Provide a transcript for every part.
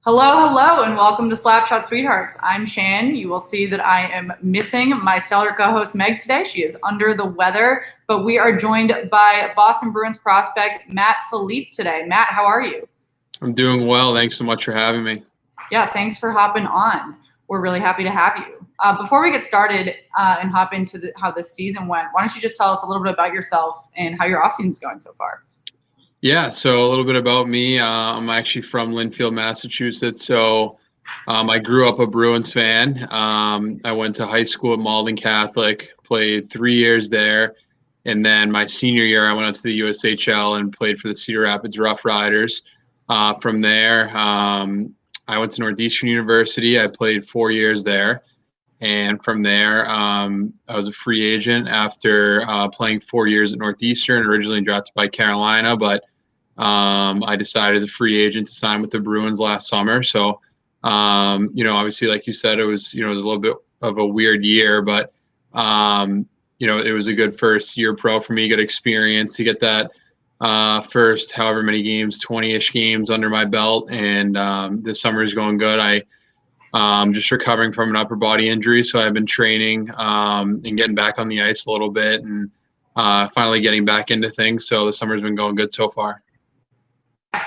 Hello, and welcome to Slapshot Sweethearts. I'm Shan. You will see that I am missing my stellar co-host Meg today. She is under the weather, but we are joined by Boston Bruins prospect Matt Filipe today. Matt, how are you? I'm doing well. Thanks so much for having me. Yeah, thanks for hopping on. We're really happy to have you. Before we get started and hop into how this season went, why don't you just tell us a little bit about yourself and how your offseason is going so far? Yeah, so a little bit about me. I'm actually from Lynnfield, Massachusetts. So I grew up a Bruins fan. I went to high school at Malden Catholic, played 3 years there. And then my senior year, I went out to the USHL and played for the Cedar Rapids Rough Riders. From there, I went to Northeastern University. I played 4 years there. And from there, I was a free agent after playing 4 years at Northeastern, originally drafted by Carolina, but I decided as a free agent to sign with the Bruins last summer. So, obviously, like you said, it was a little bit of a weird year, but, it was a good first year pro for me, good experience to get that first however many games, 20-ish games under my belt. And this summer is going good. I'm just recovering from an upper body injury, so I've been training and getting back on the ice a little bit and finally getting back into things. So the summer's been going good so far.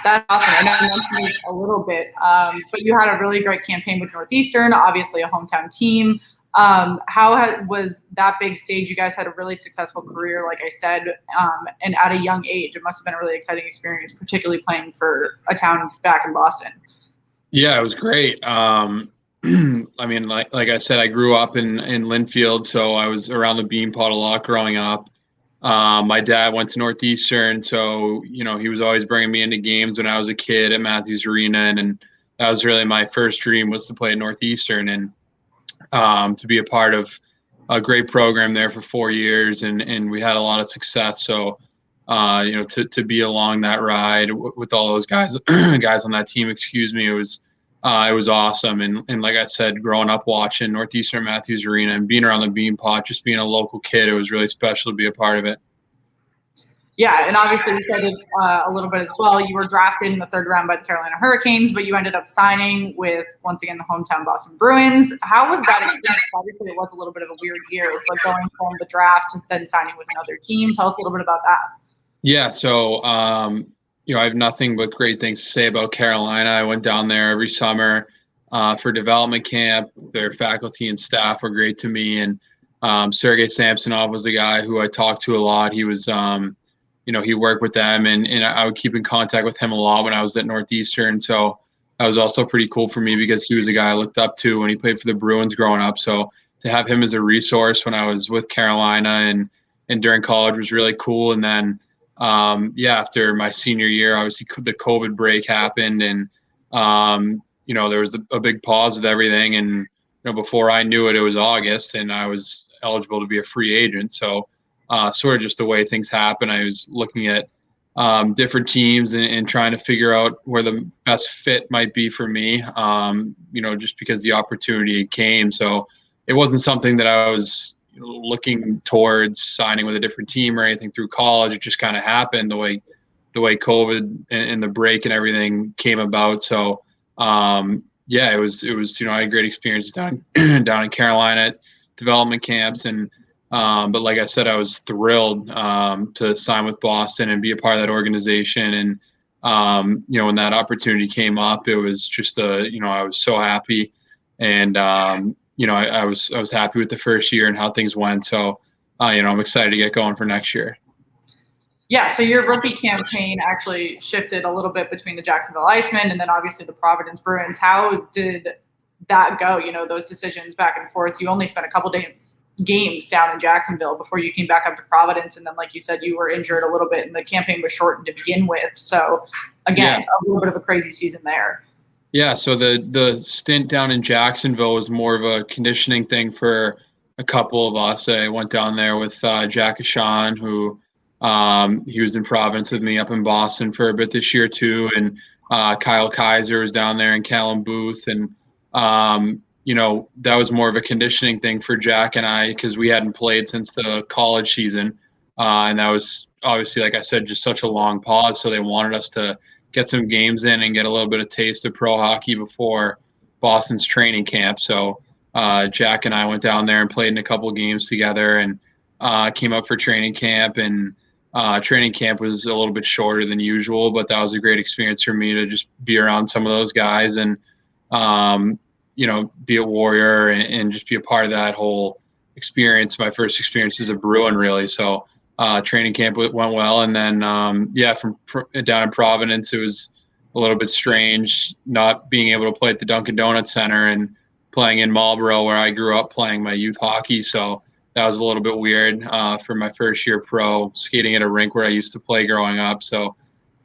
That's awesome. I know you mentioned it a little bit, but you had a really great campaign with Northeastern, obviously a hometown team. Was that big stage? You guys had a really successful career, like I said, and at a young age. It must have been a really exciting experience, particularly playing for a town back in Boston. Yeah, it was great. I mean, like I said, I grew up in Lynnfield, so I was around the Beanpot a lot growing up. My dad went to Northeastern, so he was always bringing me into games when I was a kid at Matthews Arena, and that was really my first dream, was to play at Northeastern and to be a part of a great program there for 4 years, and we had a lot of success. So. To be along that ride with all those guys on that team, it was awesome. And like I said, growing up watching Northeastern Matthews Arena and being around the Beanpot, just being a local kid, it was really special to be a part of it. Yeah, and obviously you said it a little bit as well. You were drafted in the third round by the Carolina Hurricanes, but you ended up signing with, once again, the hometown Boston Bruins. How was that experience? Obviously, it was a little bit of a weird year, but going from the draft to then signing with another team, tell us a little bit about that. Yeah, so I have nothing but great things to say about Carolina. I went down there every summer for development camp. Their faculty and staff were great to me, and Sergei Samsonov was the guy who I talked to a lot. He was, he worked with them, and I would keep in contact with him a lot when I was at Northeastern. So that was also pretty cool for me because he was a guy I looked up to when he played for the Bruins growing up. So to have him as a resource when I was with Carolina and during college was really cool. And then after my senior year, obviously the COVID break happened, and there was a big pause with everything. And before I knew it, it was August, and I was eligible to be a free agent. So sort of just the way things happen, I was looking at different teams and trying to figure out where the best fit might be for me. Just because the opportunity came, so it wasn't something that I was looking towards signing with a different team or anything through college. It just kind of happened the way COVID and the break and everything came about. So it was I had great experiences down in Carolina at development camps, and but like I said, I was thrilled to sign with Boston and be a part of that organization. And when that opportunity came up, it was just I was so happy, and I was happy with the first year and how things went. So, I'm excited to get going for next year. Yeah, so your rookie campaign actually shifted a little bit between the Jacksonville Icemen and then obviously the Providence Bruins. How did that go? Those decisions back and forth. You only spent a couple games down in Jacksonville before you came back up to Providence. And then, like you said, you were injured a little bit and the campaign was shortened to begin with. So, again, a little bit of a crazy season there. Yeah, so the stint down in Jacksonville was more of a conditioning thing for a couple of us. I went down there with Jack Ashan, who he was in Providence with me up in Boston for a bit this year too, and Kyle Kaiser was down there and Callum Booth, and that was more of a conditioning thing for Jack and I because we hadn't played since the college season, and that was obviously, like I said, just such a long pause. So they wanted us to get some games in and get a little bit of taste of pro hockey before Boston's training camp. So Jack and I went down there and played in a couple games together, and came up for training camp. And training camp was a little bit shorter than usual, but that was a great experience for me to just be around some of those guys and, be a Warrior and just be a part of that whole experience. My first experience as a Bruin, really. So training camp went well. And then, from down in Providence, it was a little bit strange not being able to play at the Dunkin' Donuts Center and playing in Marlborough, where I grew up playing my youth hockey. So that was a little bit weird for my first year pro, skating at a rink where I used to play growing up. So,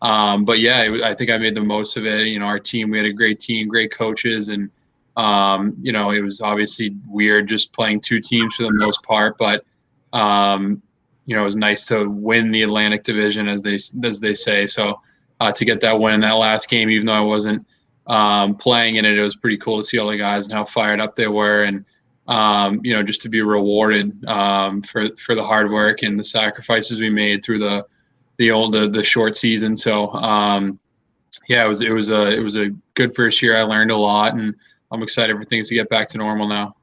I think I made the most of it. Our team, we had a great team, great coaches, and it was obviously weird just playing two teams for the most part, but it was nice to win the Atlantic Division, as they say. So to get that win in that last game, even though I wasn't playing in it, it was pretty cool to see all the guys and how fired up they were, and just to be rewarded for the hard work and the sacrifices we made through the short season. So it was a good first year. I learned a lot, and I'm excited for things to get back to normal now.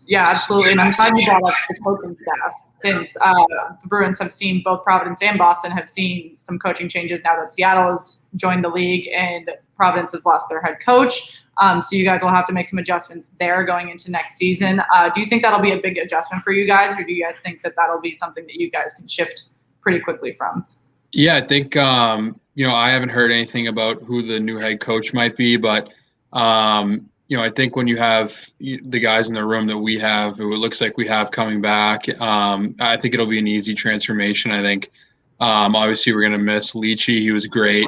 Yeah, absolutely. And I'm glad you brought up the coaching staff, since the Bruins have seen, both Providence and Boston have seen some coaching changes now that Seattle has joined the league and Providence has lost their head coach. So you guys will have to make some adjustments there going into next season. Do you think that'll be a big adjustment for you guys, or do you guys think that that'll be something that you guys can shift pretty quickly from? Yeah, I think, I haven't heard anything about who the new head coach might be, but I think when you have the guys in the room that we have, it looks like we have coming back, I think it'll be an easy transformation. I think, obviously we're going to miss Leachy. He was great,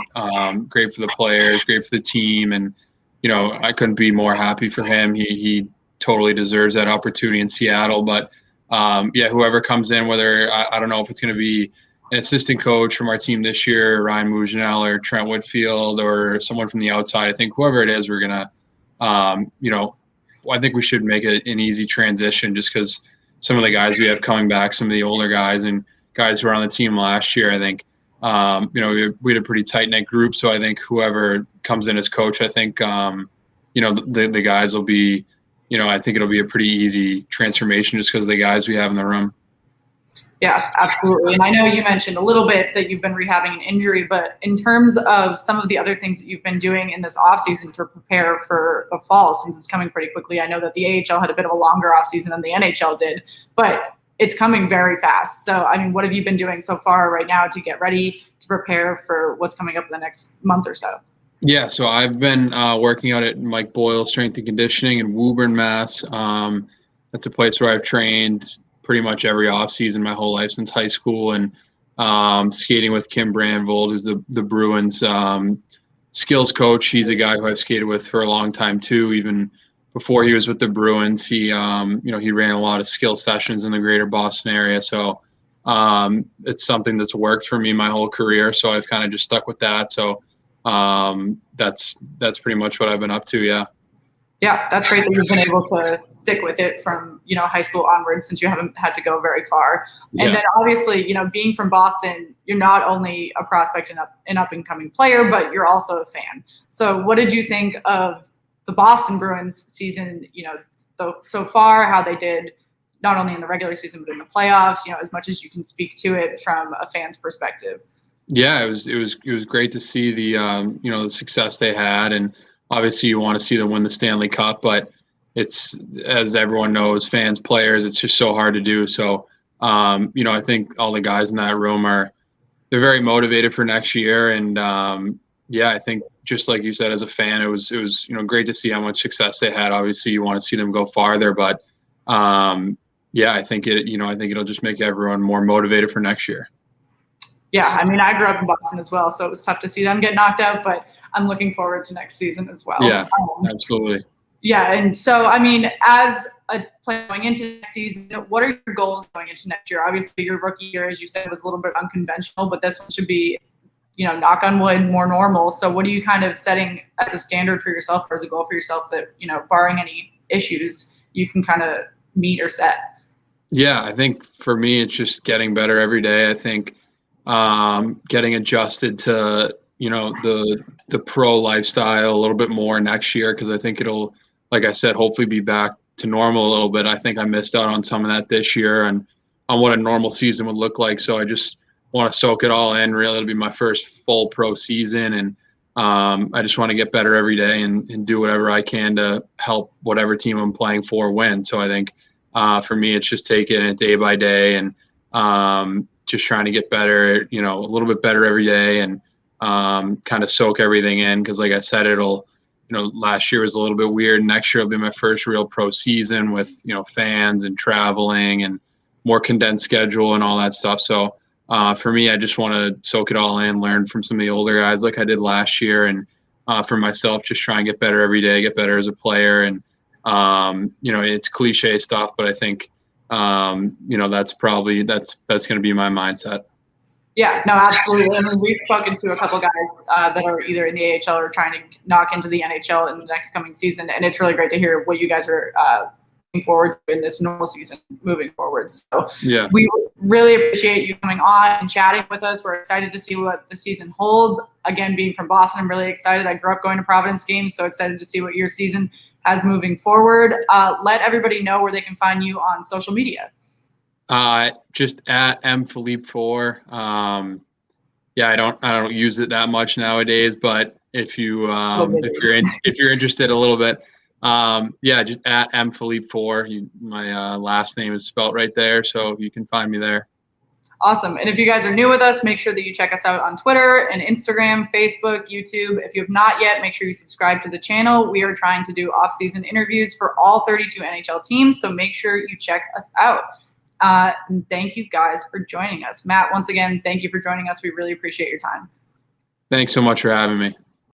great for the players, great for the team. And, I couldn't be more happy for him. He totally deserves that opportunity in Seattle. But, whoever comes in, whether I don't know if it's going to be an assistant coach from our team this year, Ryan Mujanel or Trent Whitfield, or someone from the outside, I think whoever it is, we're going to, I think we should make an easy transition, just because some of the guys we have coming back, some of the older guys and guys who were on the team last year, I think, we had a pretty tight knit group. So I think whoever comes in as coach, I think, the guys will be, I think it'll be a pretty easy transformation just because of the guys we have in the room. Yeah, absolutely. And I know you mentioned a little bit that you've been rehabbing an injury, but in terms of some of the other things that you've been doing in this offseason to prepare for the fall, since it's coming pretty quickly, I know that the AHL had a bit of a longer offseason than the NHL did, but it's coming very fast. So, what have you been doing so far right now to get ready to prepare for what's coming up in the next month or so? Yeah, so I've been working out at Mike Boyle Strength and Conditioning in Woburn, Mass. That's a place where I've trained pretty much every offseason my whole life since high school, and skating with Kim Brandvold, who's the Bruins skills coach. He's a guy who I've skated with for a long time too. Even before he was with the Bruins, he ran a lot of skill sessions in the greater Boston area. So it's something that's worked for me my whole career. So I've kind of just stuck with that. So that's pretty much what I've been up to. Yeah. Yeah, that's great that you've been able to stick with it from, high school onwards, since you haven't had to go very far. Yeah. And then obviously, being from Boston, you're not only a prospect and an up-and-coming player, but you're also a fan. So what did you think of the Boston Bruins season, so far, how they did not only in the regular season, but in the playoffs, as much as you can speak to it from a fan's perspective? Yeah, it was great to see the, the success they had. And obviously you want to see them win the Stanley Cup, but it's, as everyone knows, fans, players, it's just so hard to do. So, I think all the guys in that room they're very motivated for next year. And, I think just like you said, as a fan, it was, great to see how much success they had. Obviously you want to see them go farther, but, I think it'll just make everyone more motivated for next year. Yeah, I grew up in Boston as well, so it was tough to see them get knocked out, but I'm looking forward to next season as well. Yeah, absolutely. Yeah, and so, as a player going into next season, what are your goals going into next year? Obviously, your rookie year, as you said, was a little bit unconventional, but this one should be, knock on wood, more normal. So what are you kind of setting as a standard for yourself or as a goal for yourself that, barring any issues, you can kind of meet or set? Yeah, I think for me, it's just getting better every day. I think getting adjusted to the pro lifestyle a little bit more next year, because I think it'll, like I said, hopefully be back to normal a little bit. I think I missed out on some of that this year and on what a normal season would look like. So I just want to soak it all in. Really, it'll be my first full pro season, and I just want to get better every day and do whatever I can to help whatever team I'm playing for win. So I think for me, it's just taking it day by day and just trying to get better, a little bit better every day, and kind of soak everything in. Because like I said, it'll, last year was a little bit weird. Next year will be my first real pro season with, fans and traveling and more condensed schedule and all that stuff. So for me, I just want to soak it all in, learn from some of the older guys like I did last year. And for myself, just try and get better every day, get better as a player. And, it's cliche stuff, but I think, that's probably, that's going to be my mindset. Yeah, no, absolutely. I mean, we've spoken to a couple guys that are either in the AHL or trying to knock into the NHL in the next coming season, and it's really great to hear what you guys are looking forward to in this normal season moving forward. So yeah, we really appreciate you coming on and chatting with us. We're excited to see what the season holds. Again, being from Boston, I'm really excited. I grew up going to Providence games, so excited to see what your season has moving forward. Let everybody know where they can find you on social media. Just at Filipe4. I don't use it that much nowadays, but if you're interested a little bit, just at Filipe4. My last name is spelt right there, so you can find me there. Awesome. And if you guys are new with us, make sure that you check us out on Twitter and Instagram, Facebook, YouTube. If you have not yet, make sure you subscribe to the channel. We are trying to do off-season interviews for all 32 NHL teams, so make sure you check us out. And thank you guys for joining us. Matt, once again, thank you for joining us. We really appreciate your time. Thanks so much for having me.